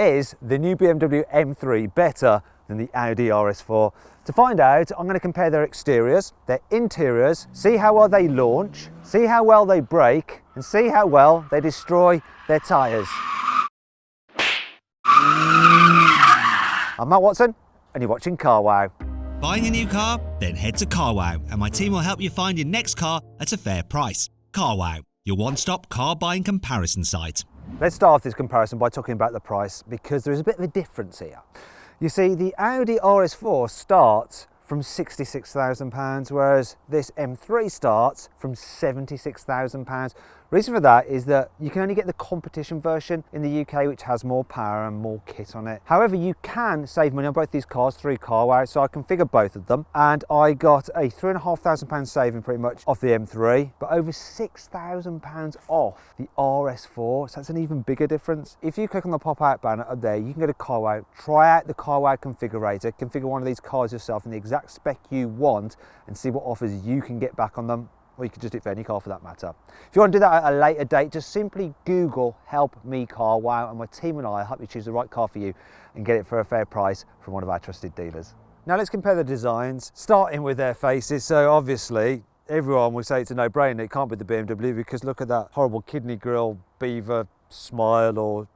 Is the new BMW M3 better than the Audi RS4? To find out, I'm going to compare their exteriors, their interiors, see how well they launch, see how well they brake, and see how well they destroy their tyres. I'm Matt Watson, and you're watching CarWow. Buying a new car? Then head to CarWow, and my team will help you find your next car at a fair price. CarWow, your one-stop car buying comparison site. Let's start off this comparison by talking about the price, because there is a bit of a difference here. You see, the Audi RS4 starts from £66,000, whereas this M3 starts from £76,000. Reason for that is that you can only get the competition version in the UK, which has more power and more kit on it. However, you can save money on both these cars through CarWow, so I configured both of them, and I got a £3,500 saving pretty much off the M3, but over £6,000 off the RS4, so that's an even bigger difference. If you click on the pop-out banner up there, you can go to CarWow, try out the CarWow configurator, configure one of these cars yourself in the exact spec you want, and see what offers you can get back on them. Or you could just do it for any car for that matter. If you want to do that at a later date, just simply Google "Help Me CarWow" and my team and I will help you choose the right car for you and get it for a fair price from one of our trusted dealers. Now let's compare the designs, starting with their faces. So obviously, everyone will say it's a no-brainer. It can't be the BMW because look at that horrible kidney grill, beaver smile or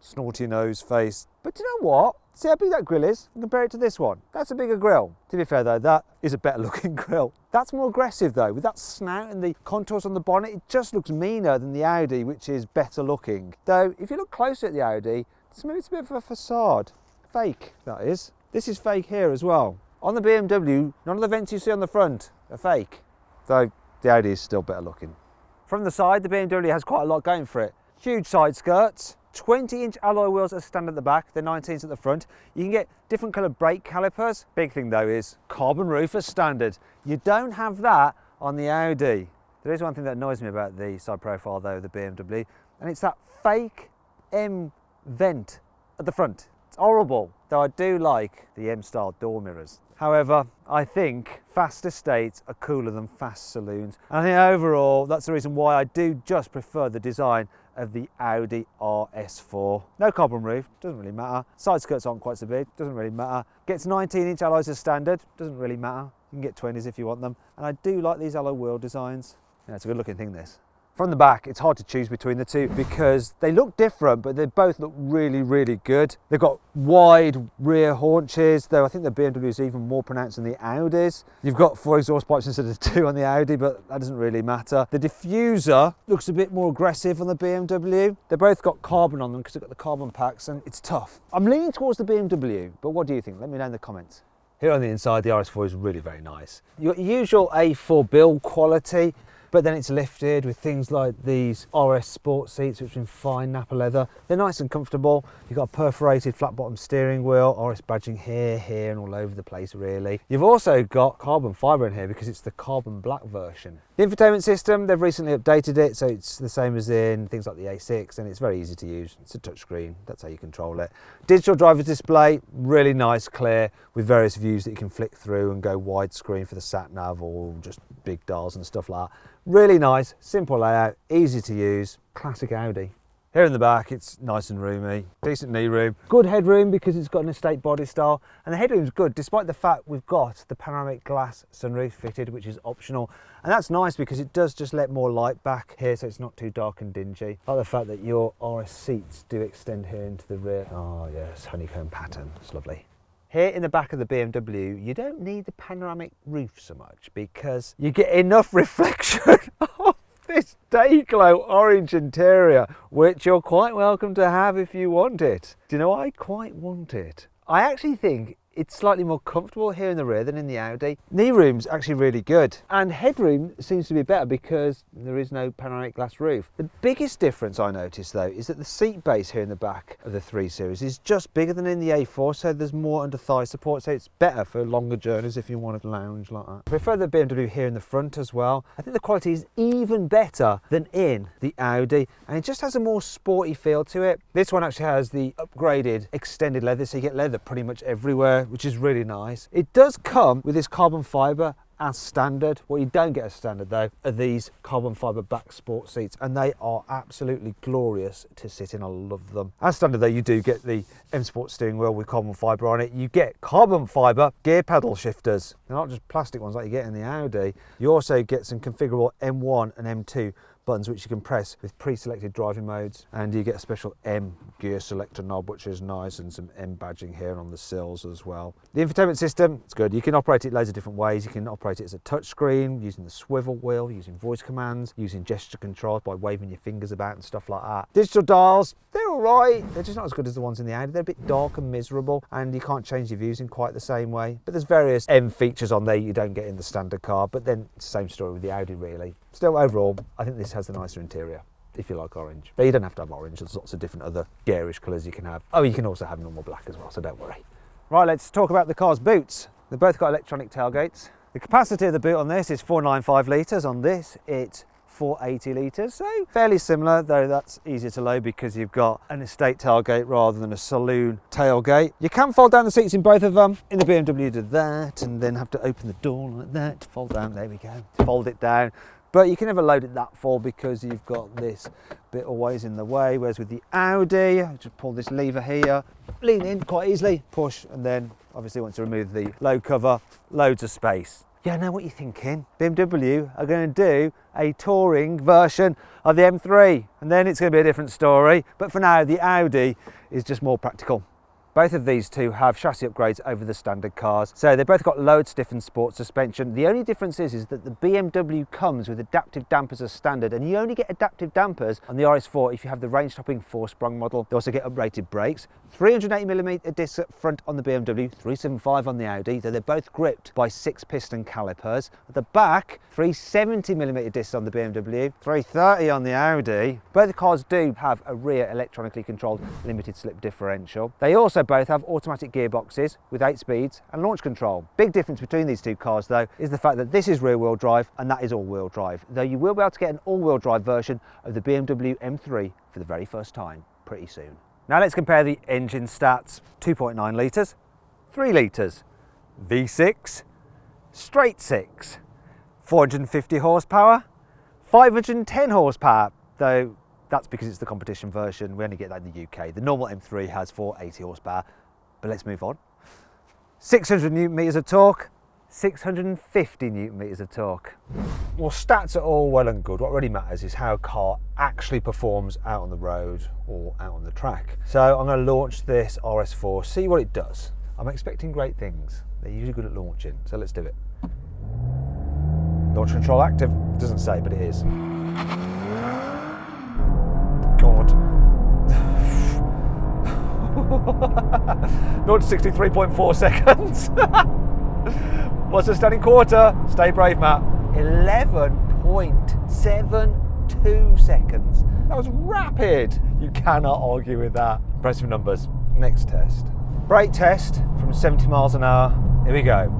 snorty nose face. But you know what? See how big that grill is and compare it to this one. That's a bigger grill. To be fair though, that is a better looking grill. That's more aggressive though. With that snout and the contours on the bonnet, it just looks meaner than the Audi, which is better looking. Though, if you look closer at the Audi, maybe it's a bit of a facade. Fake, that is. This is fake here as well. On the BMW, none of the vents you see on the front are fake. Though, the Audi is still better looking. From the side, the BMW has quite a lot going for it. Huge side skirts. 20-inch alloy wheels are standard at the back, they're 19s at the front. You can get different coloured brake calipers. Big thing though is carbon roof as standard. You don't have that on the Audi. There is one thing that annoys me about the side profile though, the BMW, and it's that fake M vent at the front. It's horrible, though I do like the M-style door mirrors. However, I think fast estates are cooler than fast saloons. And I think overall, that's the reason why I do just prefer the design of the Audi RS4. No carbon roof, doesn't really matter. Side skirts aren't quite so big, doesn't really matter. Gets 19-inch alloys as standard, doesn't really matter. You can get 20s if you want them. And I do like these alloy wheel designs. Yeah, it's a good looking thing, this. From the back, it's hard to choose between the two because they look different, but they both look really, really good. They've got wide rear haunches, though I think the BMW is even more pronounced than the Audis. You've got 4 exhaust pipes instead of 2 on the Audi, but that doesn't really matter. The diffuser looks a bit more aggressive on the BMW. They've both got carbon on them because they've got the carbon packs, and it's tough. I'm leaning towards the BMW, but what do you think? Let me know in the comments. Here on the inside, the RS4 is really very nice. Your usual A4 build quality, but then it's lifted with things like these RS Sport seats, which are in fine Napa leather. They're nice and comfortable. You've got a perforated flat bottom steering wheel, RS badging here, here, and all over the place really. You've also got carbon fibre in here because it's the carbon black version. The infotainment system, they've recently updated it, so it's the same as in things like the A6, and it's very easy to use. It's a touchscreen, that's how you control it. Digital driver's display, really nice, clear, with various views that you can flick through and go widescreen for the sat nav or just big dials and stuff like that. Really nice, simple layout, easy to use, classic Audi. Here in the back, it's nice and roomy, decent knee room, good headroom because it's got an estate body style, and the headroom's good despite the fact we've got the panoramic glass sunroof fitted, which is optional, and that's nice because it does just let more light back here so it's not too dark and dingy. I like the fact that your RS seats do extend here into the rear. Oh yes, honeycomb pattern, it's lovely. Here in the back of the BMW, you don't need the panoramic roof so much because you get enough reflection of this day glow orange interior, which you're quite welcome to have if you want it. Do you know, I quite want it. I actually think it's slightly more comfortable here in the rear than in the Audi. Knee room's actually really good, and headroom seems to be better because there is no panoramic glass roof. The biggest difference I noticed though is that the seat base here in the back of the 3 Series is just bigger than in the A4, so there's more under thigh support, so it's better for longer journeys if you want to lounge like that. I prefer the BMW here in the front as well. I think the quality is even better than in the Audi, and it just has a more sporty feel to it. This one actually has the upgraded extended leather, so you get leather pretty much everywhere, which is really nice. It does come with this carbon fibre as standard. What you don't get as standard though are these carbon fibre back sport seats, and they are absolutely glorious to sit in. I love them. As standard though, you do get the M Sport steering wheel with carbon fibre on it. You get carbon fibre gear pedal shifters. They're not just plastic ones like you get in the Audi. You also get some configurable M1 and M2 buttons which you can press with pre-selected driving modes, and you get a special M gear selector knob which is nice, and some M badging here on the sills as well. The infotainment system, it's good. You can operate it loads of different ways. You can operate it as a touchscreen, using the swivel wheel, using voice commands, using gesture controls by waving your fingers about and stuff like that. Digital dials, they're alright. They're just not as good as the ones in the Audi. They're a bit dark and miserable, and you can't change your views in quite the same way. But there's various M features on there you don't get in the standard car, but then it's the same story with the Audi really. Still, overall, I think this has the nicer interior, if you like orange. But you don't have to have orange, there's lots of different other garish colours you can have. Oh, you can also have normal black as well, so don't worry. Right, let's talk about the car's boots. They've both got electronic tailgates. The capacity of the boot on this is 495 litres. On this, it's 480 litres, so fairly similar, though that's easier to load because you've got an estate tailgate rather than a saloon tailgate. You can fold down the seats in both of them. In the BMW you do that, and then have to open the door like that to fold down. There we go, fold it down. But you can never load it that full because you've got this bit always in the way, whereas with the Audi, I just pull this lever here, lean in quite easily, push, and then obviously once you remove the load cover, loads of space. Yeah, I know what you're thinking. BMW are going to do a touring version of the M3, and then it's going to be a different story. But for now, the Audi is just more practical. Both of these two have chassis upgrades over the standard cars. So they both got load stiffened sport suspension. The only difference is that the BMW comes with adaptive dampers as standard, and you only get adaptive dampers on the RS4 if you have the range topping 4-sprung model. They also get uprated brakes, 380mm discs up front on the BMW, 375 on the Audi, though they're both gripped by 6-piston calipers. At the back, 370mm discs on the BMW, 330 on the Audi. Both cars do have a rear electronically controlled limited slip differential. They also both have automatic gearboxes with 8 speeds and launch control. Big difference between these two cars though is the fact that this is rear wheel drive and that is all wheel drive, though you will be able to get an all wheel drive version of the BMW M3 for the very first time pretty soon. Now let's compare the engine stats. 2.9 litres, 3 litres, V6, straight 6, 450 horsepower, 510 horsepower, though that's because it's the competition version. We only get that in the UK. The normal M3 has 480 horsepower, but let's move on. 600 newton meters of torque, 650 newton meters of torque. Well, stats are all well and good. What really matters is how a car actually performs out on the road or out on the track. So I'm going to launch this RS4, see what it does. I'm expecting great things. They're usually good at launching, so let's do it. Launch control active. Doesn't say, but it is. God. 0 to 63.4 seconds. What's the standing quarter? Stay brave, Matt. 11.72 seconds. That was rapid. You cannot argue with that. Impressive numbers. Next test. Brake test from 70 miles an hour. Here we go.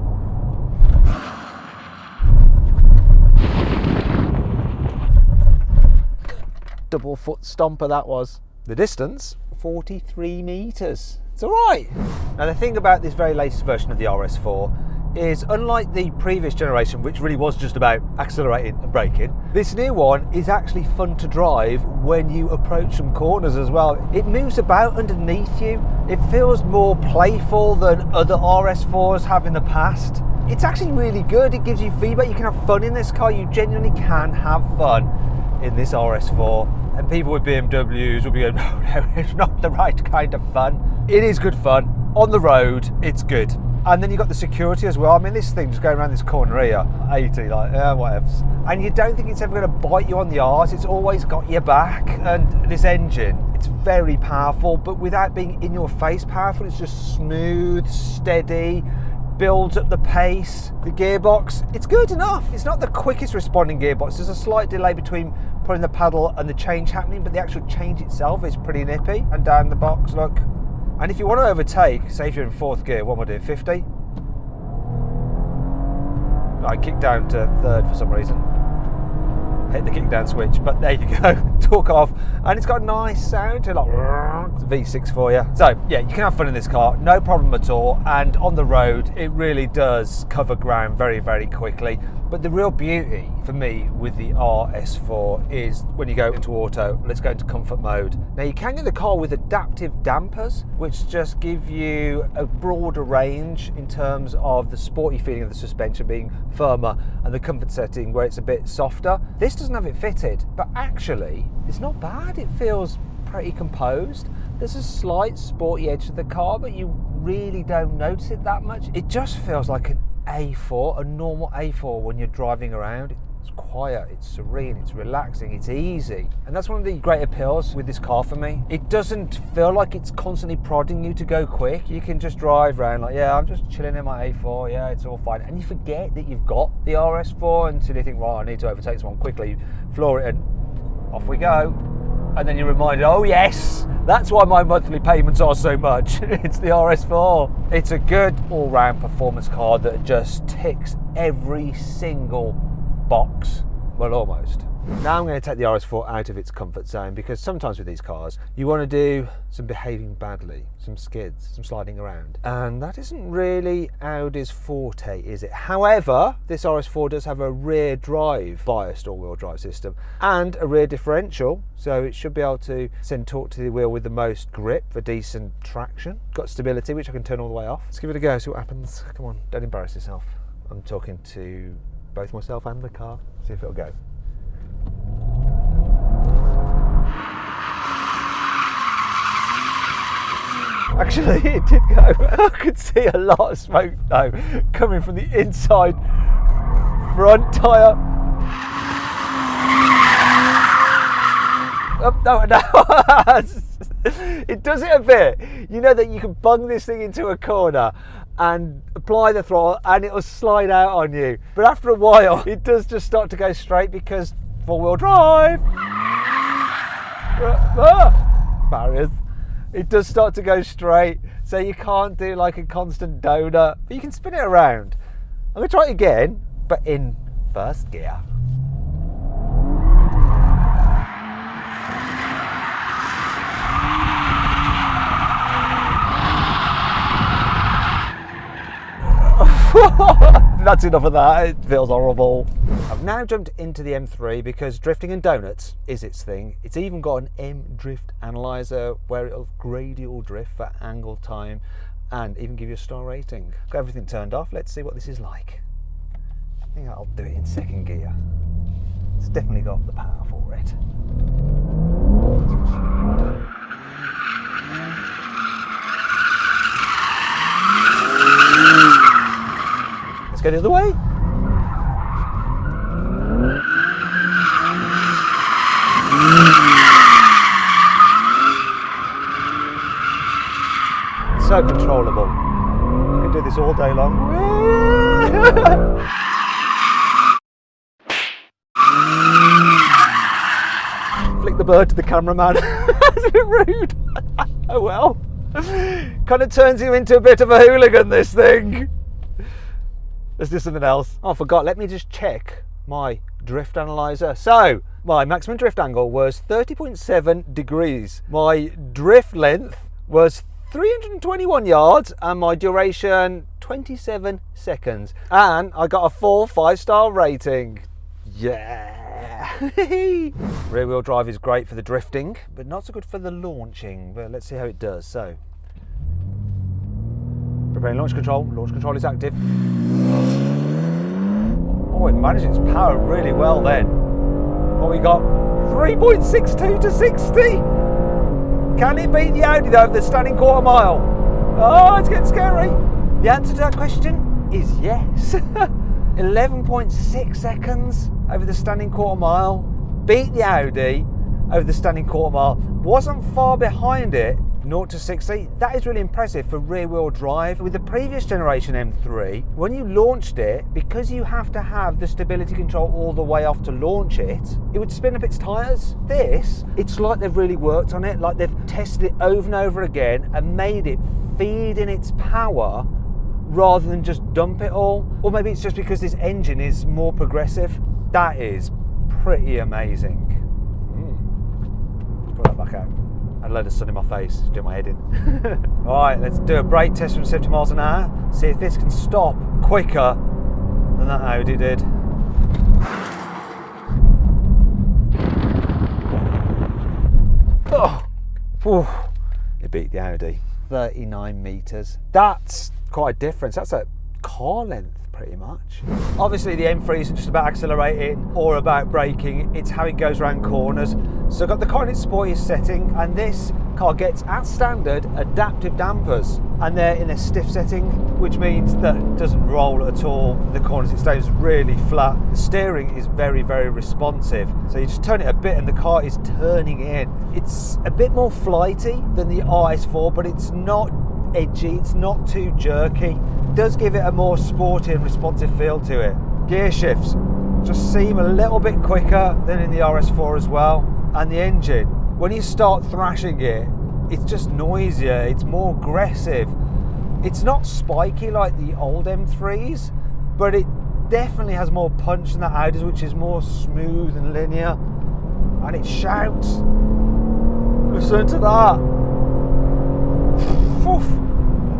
Double foot stomper that was. The distance, 43 metres. It's all right. Now the thing about this very latest version of the RS4 is, unlike the previous generation, which really was just about accelerating and braking, this new one is actually fun to drive when you approach some corners as well. It moves about underneath you. It feels more playful than other RS4s have in the past. It's actually really good. It gives you feedback. You can have fun in this car. You genuinely can have fun in this RS4. And people with BMWs will be going, no, it's not the right kind of fun. It is good fun. On the road, it's good. And then you've got the security as well. I mean, this thing just going around this corner here, 80, like, yeah, whatever. And you don't think it's ever going to bite you on the arse. It's always got your back. And this engine, it's very powerful, but without being in your face powerful. It's just smooth, steady, builds up the pace. The gearbox, it's good enough. It's not the quickest responding gearbox. There's a slight delay between putting the pedal and the change happening, but the actual change itself is pretty nippy. And down the box, look. And if you want to overtake, say if you're in 4th gear, what am I doing, 50? I kicked down to 3rd for some reason. hit the kick down switch, but there you go. Took off, and it's got a nice sound to like V6 for you. So yeah, you can have fun in this car, no problem at all. And on the road, it really does cover ground very, very quickly. But the real beauty for me with the RS4 is when you go into auto, let's go into comfort mode. Now you can get the car with adaptive dampers, which just give you a broader range in terms of the sporty feeling of the suspension being firmer and the comfort setting where it's a bit softer. This doesn't have it fitted, but actually it's not bad. It feels pretty composed. There's a slight sporty edge to the car, but you really don't notice it that much. It just feels like an A4, a normal A4 when you're driving around. It's quiet, it's serene, it's relaxing, it's easy. And that's one of the great appeals with this car for me. It doesn't feel like it's constantly prodding you to go quick. You can just drive around like, yeah, I'm just chilling in my A4, yeah, it's all fine. And you forget that you've got the RS4 until you think, right, I need to overtake someone quickly, floor it, and off we go. And then you're reminded, oh yes, that's why my monthly payments are so much. It's the RS4. It's a good all-round performance car that just ticks every single box. Well, almost. Now I'm going to take the RS4 out of its comfort zone, because sometimes with these cars you want to do some behaving badly, some skids, some sliding around, and that isn't really Audi's forte, is it? However, this RS4 does have a rear drive biased all-wheel drive system and a rear differential, so it should be able to send torque to the wheel with the most grip for decent traction. Got stability, which I can turn all the way off. Let's give it a go, see what happens. Come on, don't embarrass yourself. I'm talking to both myself and the car. See if it'll go. Actually, it did go. I could see a lot of smoke though coming from the inside front tyre. Oh, no. It does it a bit. You know that you can bung this thing into a corner and apply the throttle and it'll slide out on you. But after a while, it does just start to go straight because four-wheel drive. Barriers. It does start to go straight, so you can't do like a constant donut, but you can spin it around. I'm going to try it again, but in first gear. That's enough of that, it feels horrible. I've now jumped into the M3 because drifting and donuts is its thing. It's even got an M drift analyzer where it'll grade your drift for angle, time, and even give you a star rating. Got everything turned off, let's see what this is like. I think I'll do it in second gear. It's definitely got the power for it. Let's go the other way. So controllable. You can do this all day long. Flick the bird to the cameraman. That's a bit rude. Oh well. Kind of turns you into a bit of a hooligan, this thing. Let's do something else. Oh, I forgot. Let me just check my drift analyzer. So, my maximum drift angle was 30.7 degrees. My drift length was 321 yards and my duration 27 seconds. And I got a full 5-star rating. Yeah. Rear wheel drive is great for the drifting, but not so good for the launching. But let's see how it does. So, preparing launch control. Launch control is active. Oh, it manages its power really well then. What we got? 3.62 to 60. Can it beat the Audi though of the standing quarter mile? Oh, it's getting scary. The answer to that question is yes. 11.6 seconds over the standing quarter mile. Beat the Audi over the standing quarter mile. Wasn't far behind it. 0 to 60, that is really impressive for rear wheel drive. With the previous generation M3, when you launched it, because you have to have the stability control all the way off to launch it, it would spin up its tyres. This, it's like they've really worked on it, like they've tested it over and over again and made it feed in its power rather than just dump it all. Or maybe it's just because this engine is more progressive. That is pretty amazing. Let's put that back out. Had a load of sun in my face, it's doing my head in. Alright, let's do a brake test from 70 miles an hour. See if this can stop quicker than that Audi did. Oh, it beat the Audi. 39 metres. That's quite a difference. That's a car length pretty much. Obviously the M3 isn't just about accelerating or about braking, it's how it goes around corners. So I've got the car in its sportiest setting, and this car gets, as standard, adaptive dampers, and they're in a stiff setting, which means that it doesn't roll at all in the corners. It stays really flat. The steering is very, very responsive. So you just turn it a bit and the car is turning in. It's a bit more flighty than the RS4, but it's not edgy, it's not too jerky. It does give it a more sporty and responsive feel to it. Gear shifts just seem a little bit quicker than in the RS4 as well. And the engine, when you start thrashing it, it's just noisier, it's more aggressive. It's not spiky like the old M3s, but it definitely has more punch than the Audi's, which is more smooth and linear. And it shouts. Listen to that.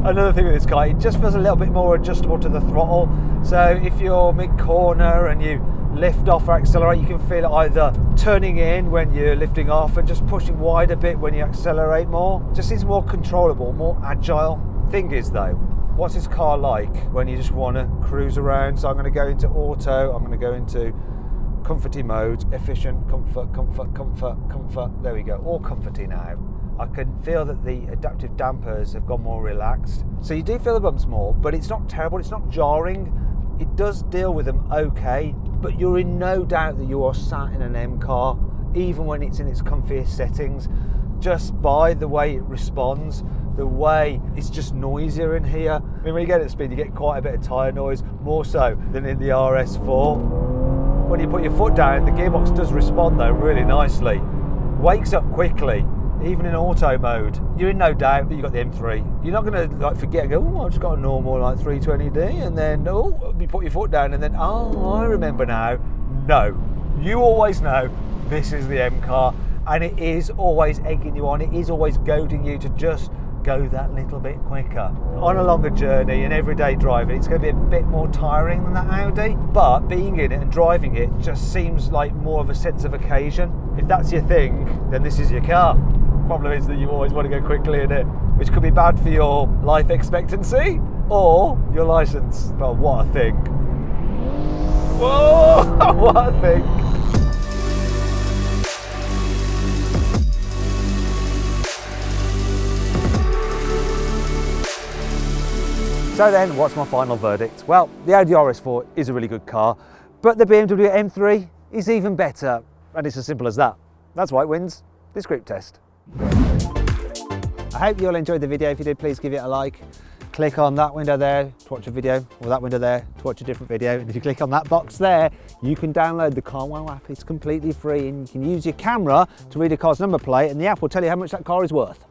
Another thing with this car, it just feels a little bit more adjustable to the throttle. So if you're mid-corner and you lift off or accelerate, you can feel it either turning in when you're lifting off and just pushing wide a bit when you accelerate more. Just seems more controllable, more agile. Thing is though, what's this car like when you just want to cruise around? So I'm going to go into auto, I'm going to go into comforty mode, efficient, comfort, comfort, comfort, comfort. There we go, all comforty now. I can feel that the adaptive dampers have gone more relaxed. So you do feel the bumps more, but it's not terrible, it's not jarring. It does deal with them okay, but you're in no doubt that you are sat in an M car, even when it's in its comfiest settings, just by the way it responds, the way it's just noisier in here. I mean, when you get at speed, you get quite a bit of tyre noise, more so than in the RS4. When you put your foot down, the gearbox does respond though really nicely. Wakes up quickly. Even in auto mode, you're in no doubt that you've got the M3. You're not going to like forget and go, oh, I've just got a normal like 320D, and then oh, you put your foot down, and then oh, I remember now. No, you always know this is the M car, and it is always egging you on. It is always goading you to just go that little bit quicker. On a longer journey and everyday driving, it's going to be a bit more tiring than that Audi, but being in it and driving it just seems like more of a sense of occasion. If that's your thing, then this is your car. Problem is that you always want to go quickly in it, which could be bad for your life expectancy or your license. But what a thing. Whoa, what a thing. So then, what's my final verdict? Well, the Audi RS4 is a really good car, but the BMW M3 is even better, and it's as simple as that. That's why it wins this group test. I hope you all enjoyed the video. If you did, please give it a like. Click on that window there to watch a video, or that window there to watch a different video. And if you click on that box there, you can download the CarWow app. It's completely free, and you can use your camera to read a car's number plate, and the app will tell you how much that car is worth.